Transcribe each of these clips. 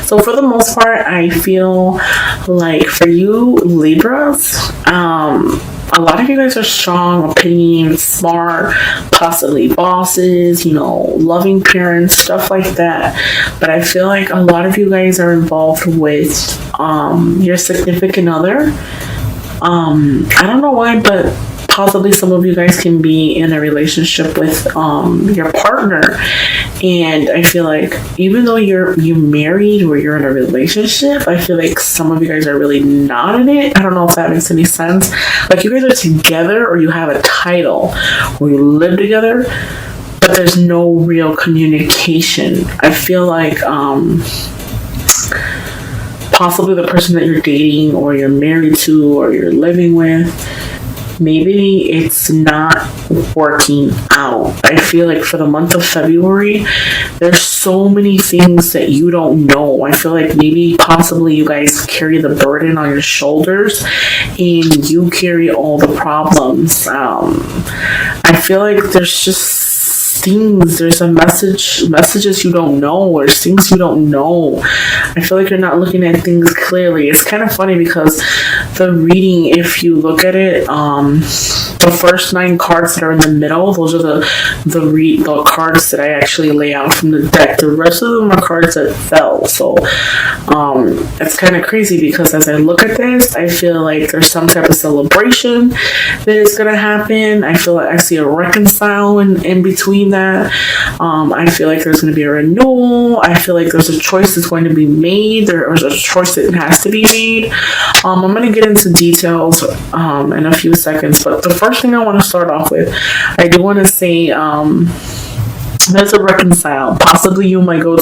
So for the most part, I feel like for you Libras, a lot of you guys are strong, opinionated, smart, possibly bosses, loving parents, stuff like that. But I feel like a lot of you guys are involved with your significant other. I don't know why, but possibly some of you guys can be in a relationship with your partner, and I feel like even though you're married or you're in a relationship, I feel like some of you guys are really not in it. I don't know if that makes any sense. Like you guys are together, or you have a title, or you live together, but there's no real communication. I feel like possibly the person that you're dating, or you're married to, or you're living with, maybe it's not working out. I feel like for the month of February, there's so many things that you don't know. I feel like maybe possibly you guys carry the burden on your shoulders and you carry all the problems. I feel like there's just there's messages you don't know, or things you don't know. I feel like you're not looking at things clearly. It's kind of funny because the reading, if you look at it, the first 9 cards that are in the middle, those are the cards that I actually lay out from the deck. The rest of them are cards that fell. So it's kind of crazy because as I look at this, I feel like there's some type of celebration that is going to happen. I feel like I see a reconcile in between that. I feel like there's going to be a renewal. I feel like there's a choice that's going to be made. There's a choice that has to be made. I'm going to get into details in a few seconds, but the first thing I want to start off with, I do want to say there's a reconcile. Possibly you might go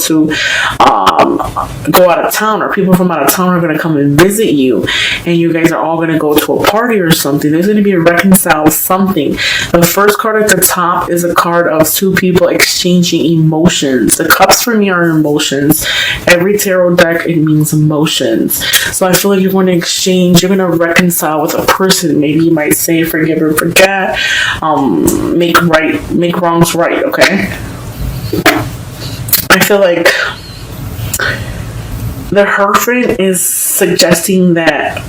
out of town, or people from out of town are going to come and visit you, and you guys are all going to go to a party or something. There's going to be a reconcile something. The first card at the top is a card of 2 people exchanging emotions. The cups for me are emotions. Every tarot deck, it means emotions. So I feel like you're going to exchange, you're going to reconcile with a person. Maybe you might say forgive or forget, make wrongs right, okay? I feel like the Hierophant is suggesting that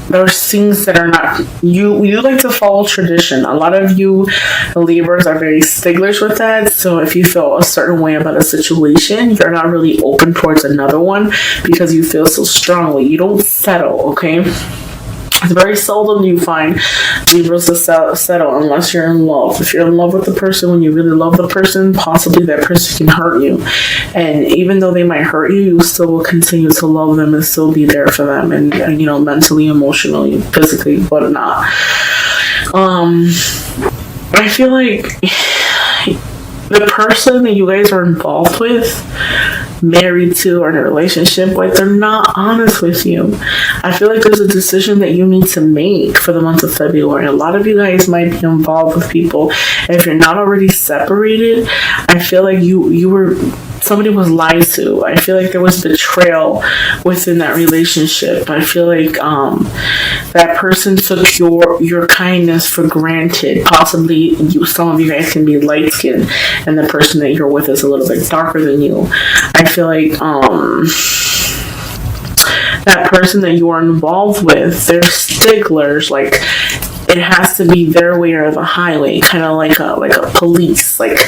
there's things that are not, you like to follow tradition. A lot of you Libras are very sticklers with that. So if you feel a certain way about a situation, you're not really open towards another one because you feel so strongly. You don't settle, okay? It's very seldom you find Libras to settle unless you're in love. If you're in love with the person, when you really love the person, possibly that person can hurt you. And even though they might hurt you, you still will continue to love them and still be there for them. And mentally, emotionally, physically, whatnot. I feel like the person that you guys are involved with, married to, or in a relationship with, they're not honest with you. I feel like there's a decision that you need to make for the month of February. A lot of you guys might be involved with people. If you're not already separated, I feel like somebody was lied to. I feel like there was betrayal within that relationship. I feel like that person took your kindness for granted. Possibly some of you guys can be light skinned and the person that you're with is a little bit darker than you. I feel like that person that you are involved with, they're sticklers. Like it has to be their way or the highway, kind of like a police. Like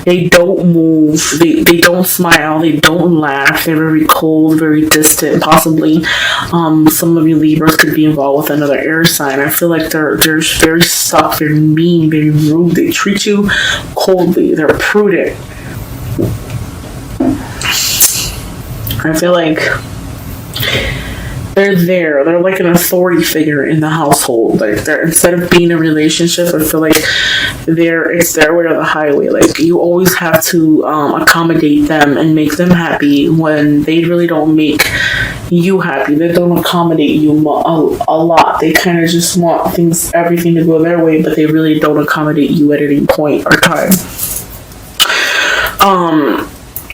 they don't move, they don't smile, they don't laugh. They're very cold, very distant. Possibly some of you Libras could be involved with another air sign. I feel like they're very stuck, very mean, very rude. They treat you coldly. They're prudent. I feel like they're like an authority figure in the household. Like they're, instead of being a relationship, I feel like it's their way or the highway. Like you always have to accommodate them and make them happy when they really don't make you happy. They don't accommodate you a lot. They kind of just want everything to go their way, but they really don't accommodate you at any point or time.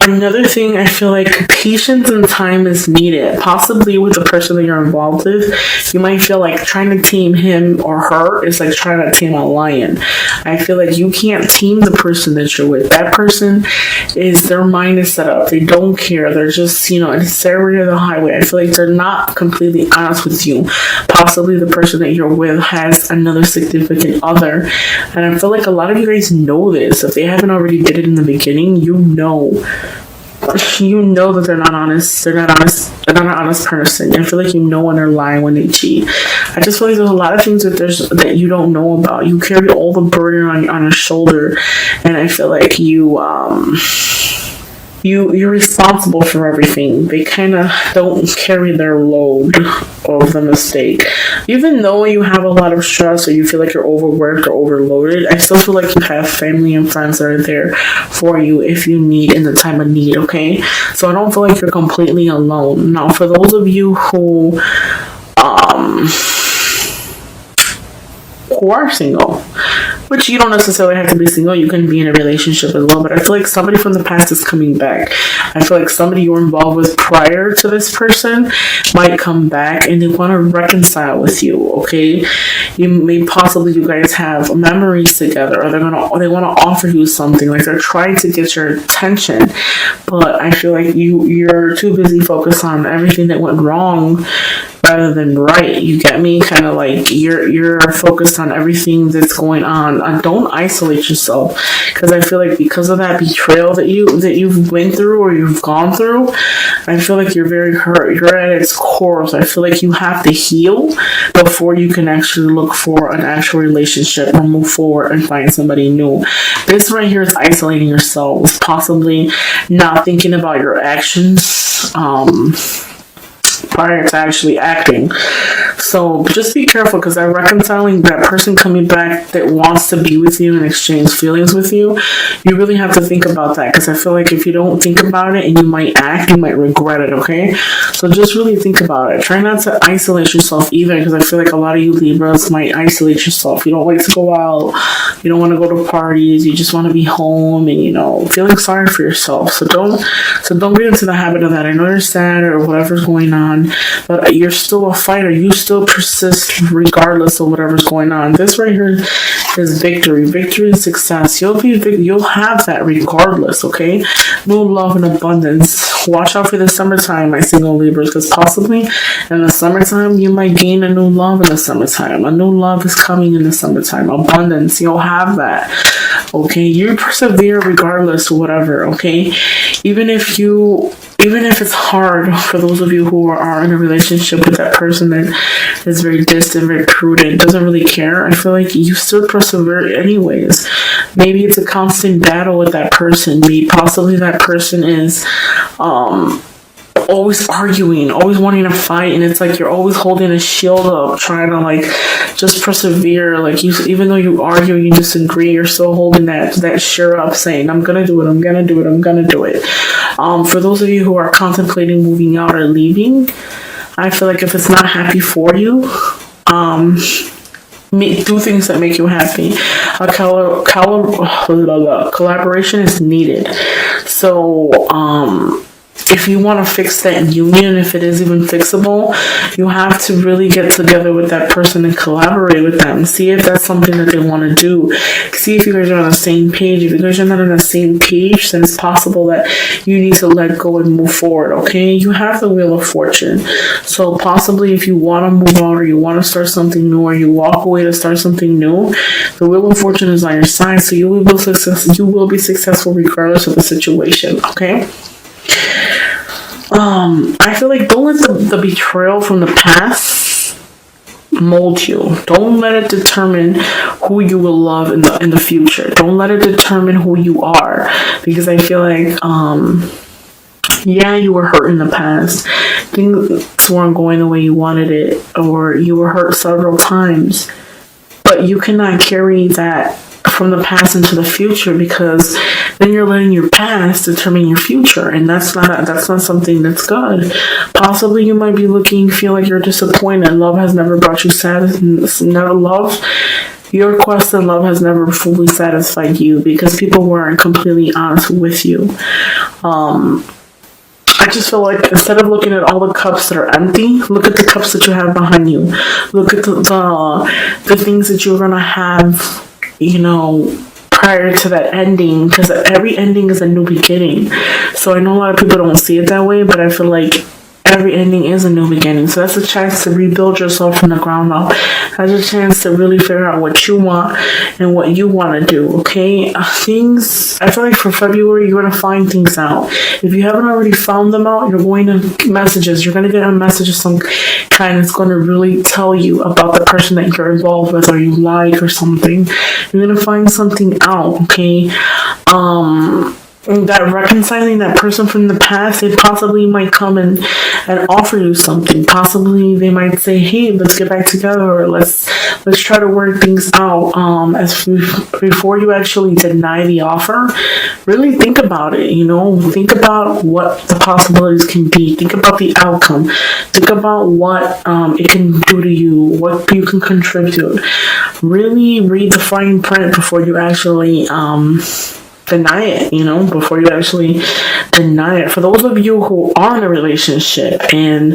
Another thing, I feel like patience and time is needed. Possibly with the person that you're involved with, you might feel like trying to tame him or her is like trying to tame a lion. I feel like you can't tame the person that you're with. That person is, their mind is set up. They don't care. They're just, it's their way or the highway. I feel like they're not completely honest with you. Possibly the person that you're with has another significant other. And I feel like a lot of you guys know this. If they haven't already did it in the beginning, you know that they're not honest. They're not an honest person. I feel like when they're lying, when they cheat. I just feel like there's a lot of things that you don't know about. You carry all the burden on your shoulder, and I feel like you're responsible for everything. They kind of don't carry their load of the mistake. Even though you have a lot of stress or you feel like you're overworked or overloaded, I still feel like you have family and friends that are there for you if you need in the time of need, okay? So I don't feel like you're completely alone. Now, for those of you who are single, which you don't necessarily have to be single, you can be in a relationship as well, but I feel like somebody from the past is coming back. I feel like somebody you were involved with prior to this person might come back and they want to reconcile with you, okay? You guys have memories together, or they want to offer you something, like they're trying to get your attention, but I feel like you're too busy focused on everything that went wrong rather than right. You get me? Kind of like you're focused on everything that's going on. Don't isolate yourself, because I feel like because of that betrayal that you've went through or you've gone through, I feel like you're very hurt. You're at its core. So I feel like you have to heal before you can actually look for an actual relationship or move forward and find somebody new. This right here is isolating yourself, possibly not thinking about your actions prior to actually acting. So just be careful, because that reconciling, that person coming back that wants to be with you and exchange feelings with you, you really have to think about that, because I feel like if you don't think about it and you might act, you might regret it, okay? So just really think about it. Try not to isolate yourself either, because I feel like a lot of you Libras might isolate yourself. You don't like to go out, you don't want to go to parties, you just want to be home and feeling sorry for yourself. So don't get into the habit of that. I know you're sad or whatever's going on, but you're still a fighter. You still persist regardless of whatever's going on. This right here is victory and success. You'll have that regardless, okay? New love and abundance. Watch out for the summertime, my single Libras, because possibly in the summertime you might gain a new love in the summertime. A new love is coming in the summertime. Abundance, you'll have that, okay? You persevere regardless of whatever, okay? Even if it's hard for those of you who are in a relationship with that person that is very distant, very prudent, doesn't really care, I feel like you still persevere anyways. Maybe it's a constant battle with that person. Maybe possibly that person is always arguing, always wanting to fight, and it's like you're always holding a shield up, trying to like just persevere. Like even though you argue, you disagree, you're still holding that shield up, saying, I'm gonna do it, I'm gonna do it, I'm gonna do it. For those of you who are contemplating moving out or leaving, I feel like if it's not happy for you, do things that make you happy. Collaboration is needed. So, if you want to fix that union, if it is even fixable, you have to really get together with that person and collaborate with them. See if that's something that they want to do. See if you guys are on the same page. If you guys are not on the same page, then it's possible that you need to let go and move forward, okay? You have the Wheel of Fortune. So possibly if you want to move on or you want to start something new or you walk away to start something new, the Wheel of Fortune is on your side. So you will be successful regardless of the situation, okay? I feel like don't let the betrayal from the past mold you. Don't let it determine who you will love in the future. Don't let it determine who you are, because I feel like you were hurt in the past. Things weren't going the way you wanted it, or you were hurt several times, but you cannot carry that from the past into the future, because then you're letting your past determine your future, and that's not something that's good. Possibly you might be feel like you're disappointed. Love has never brought you sadness. Never love. Your quest in love has never fully satisfied you because people weren't completely honest with you. I just feel like instead of looking at all the cups that are empty, look at the cups that you have behind you. Look at the things that you're gonna have, prior to that ending, because every ending is a new beginning. So I know a lot of people don't see it that way, but I feel like every ending is a new beginning. So that's a chance to rebuild yourself from the ground up. That's a chance to really figure out what you want and what you want to do, okay? I feel like for February, you're going to find things out. If you haven't already found them out, you're going to messages. You're going to get a message of some kind that's going to really tell you about the person that you're involved with or you like or something. You're going to find something out, okay? That reconciling that person from the past, they possibly might come and offer you something. Possibly they might say, hey, let's get back together, or let's try to work things out. Before you actually deny the offer, really think about it. Think about what the possibilities can be. Think about the outcome. Think about what it can do to you, what you can contribute. Really read the fine print before you actually deny it, before you actually deny it. For those of you who are in a relationship and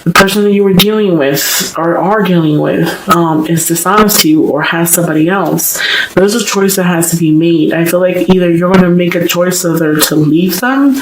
the person that you were dealing with or are dealing with is dishonest to you or has somebody else, there's a choice that has to be made. I feel like either you're going to make a choice either to leave them,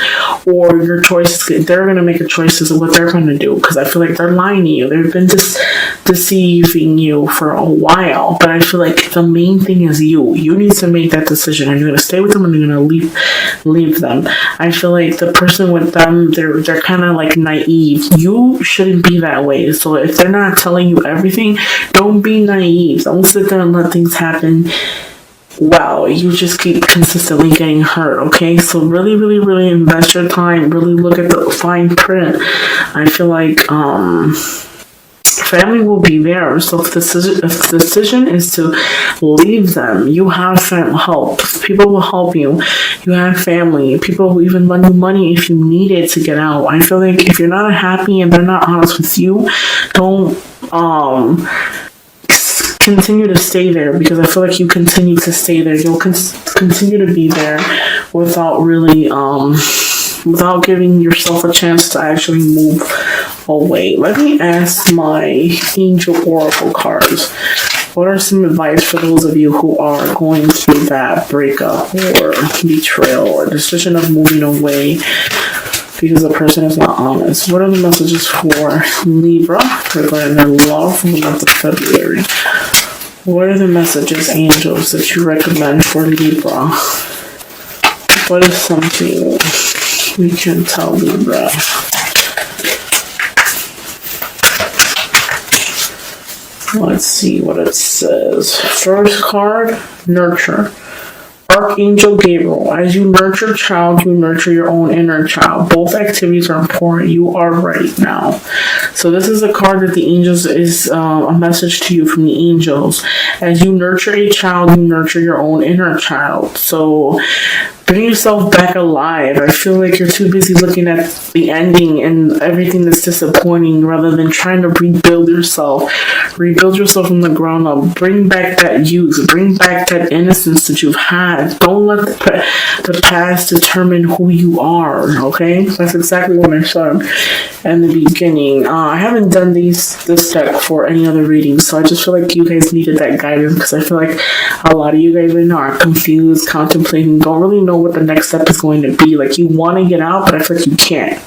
or they're going to make a choice as to what they're going to do, because I feel like they're lying to you. They've been deceiving you for a while, but I feel like the main thing is you need to make that decision. Are you going to stay with them, or are you going to leave them? I feel like the person with them, they're kind of like naive. You shouldn't be that way. So if they're not telling you everything, don't be naive. Don't sit there and let things happen. Wow, you just keep consistently getting hurt, okay? So really, really, really invest your time. Really look at the fine print. I feel like family will be there. So if the decision is to leave them, you have help. People will help you. You have family. People will even lend you money if you need it to get out. I feel like if you're not happy and they're not honest with you, don't continue to stay there, because I feel like you continue to stay there. You'll continue to be there without really without giving yourself a chance to actually move away. Let me ask my angel oracle cards. What are some advice for those of you who are going through that breakup or betrayal or decision of moving away because the person is not honest? What are the messages for Libra regarding their love for the month of February? What are the messages, angels, that you recommend for Libra? What is something we can tell Libra? Let's see what it says. First card, nurture. Archangel Gabriel. As you nurture child, you nurture your own inner child. Both activities are important. You are right now. So this is a card that the angels is a message to you from the angels. As you nurture a child, you nurture your own inner child. So bring yourself back alive. I feel like you're too busy looking at the ending and everything that's disappointing rather than trying to rebuild yourself. Rebuild yourself from the ground up. Bring back that youth. Bring back that innocence that you've had. Don't let the past determine who you are, okay? That's exactly what I said in the beginning. I haven't done this deck for any other readings, so I just feel like you guys needed that guidance, because I feel like a lot of you guys right now are confused, contemplating, don't really know what the next step is going to be. Like, you want to get out, but I feel like you can't.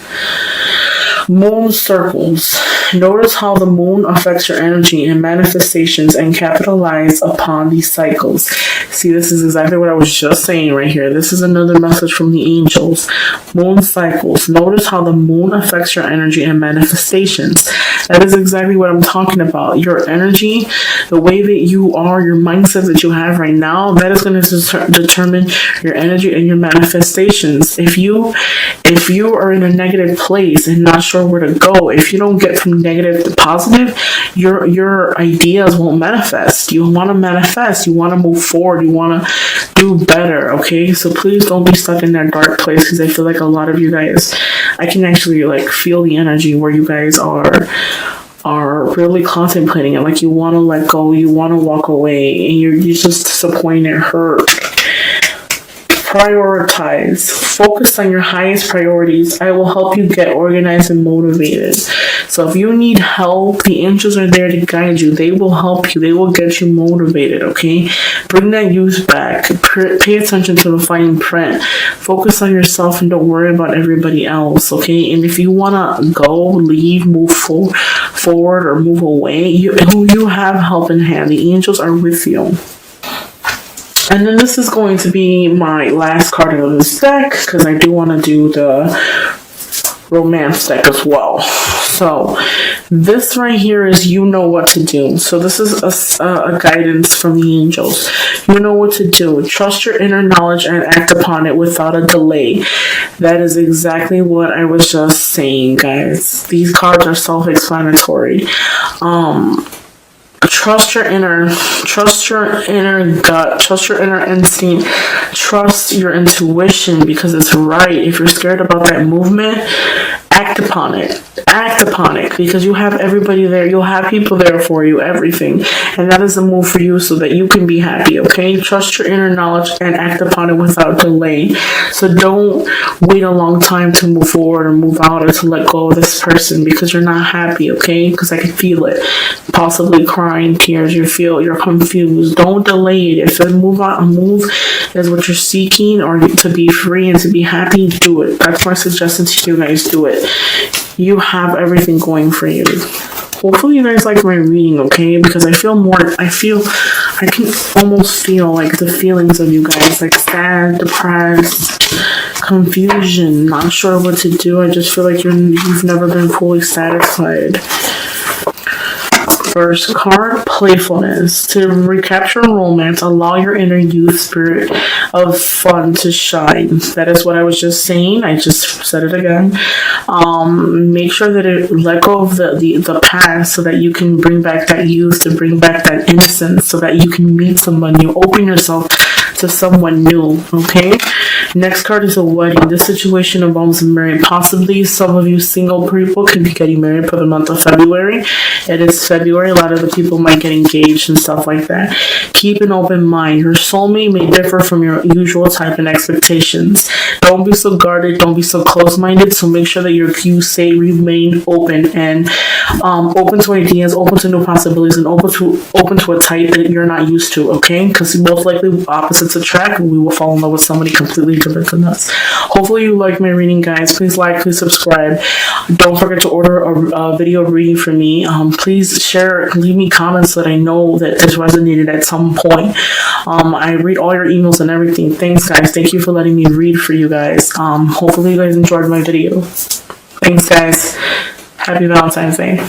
Moon circles. Notice how the moon affects your energy and manifestations, and capitalize upon these cycles. See, this is exactly what I was just saying right here. This is another message from the angels. Moon cycles. Notice how the moon affects your energy and manifestations. That is exactly what I'm talking about. Your energy, the way that you are, your mindset that you have right now, that is going to determine your energy and your manifestations. If you are in a negative place and not sure where to go, if you don't get from negative to positive, your ideas won't manifest. You want to manifest. You want to move forward. You want to do better, okay? So please don't be stuck in that dark place, because I feel like a lot of you guys, I can actually like feel the energy where you guys are are really contemplating it, like you want to let go, you want to walk away, and you're just disappointed, hurt. Prioritize. Focus on your highest priorities. I will help you get organized and motivated. So if you need help, the angels are there to guide you. They will help you. They will get you motivated, okay? Bring that youth back. Pay attention to the fine print. Focus on yourself and don't worry about everybody else, okay? And if you want to go, leave, move forward or move away, you have help in hand. The angels are with you. And then this is going to be my last card of this deck, because I do want to do the romance deck as well. So this right here is you know what to do. So this is a guidance from the angels. You know what to do. Trust your inner knowledge and act upon it without a delay. That is exactly what I was just saying, guys. These cards are self-explanatory. Trust your inner gut, trust your inner instinct, trust your intuition, because it's right. If you're scared about that movement, act upon it. Act upon it, because you have everybody there. You'll have people there for you, everything. And that is a move for you so that you can be happy, okay? Trust your inner knowledge and act upon it without delay. So don't wait a long time to move forward or move out or to let go of this person because you're not happy, okay? Because I can feel it. Possibly crying tears. You're confused. Don't delay it. If a move is what you're seeking, or to be free and to be happy, do it. That's my suggestion to you guys. Do it. You have everything going for you. Hopefully you guys like my reading, okay? Because I can almost feel like the feelings of you guys, like sad, depressed, confusion, not sure what to do. I just feel like you've never been fully satisfied. First card, playfulness. To recapture romance, allow your inner youth spirit of fun to shine. That is what I was just saying. I just said it again. Make sure that let go of the past so that you can bring back that youth, to bring back that innocence, so that you can meet someone new. Open yourself to someone new, okay? Next card is a wedding. This situation involves marriage. Possibly some of you single people could be getting married for the month of February. It is February. A lot of the people might get engaged and stuff like that. Keep an open mind. Your soulmate may differ from your usual type and expectations. Don't be so guarded. Don't be so close-minded. So make sure that you remain open and open to ideas, open to new possibilities, and open to a type that you're not used to, okay? Because most likely opposites attract, and we will fall in love with somebody completely different than us. Hopefully you like my reading, guys. Please like, please subscribe. Don't forget to order a video reading from me. Please share, leave me comments so that I know that this resonated at some point. I read all your emails and everything. Thanks, guys. Thank you for letting me read for you guys. Hopefully you guys enjoyed my video. Thanks, guys. Happy Valentine's Day.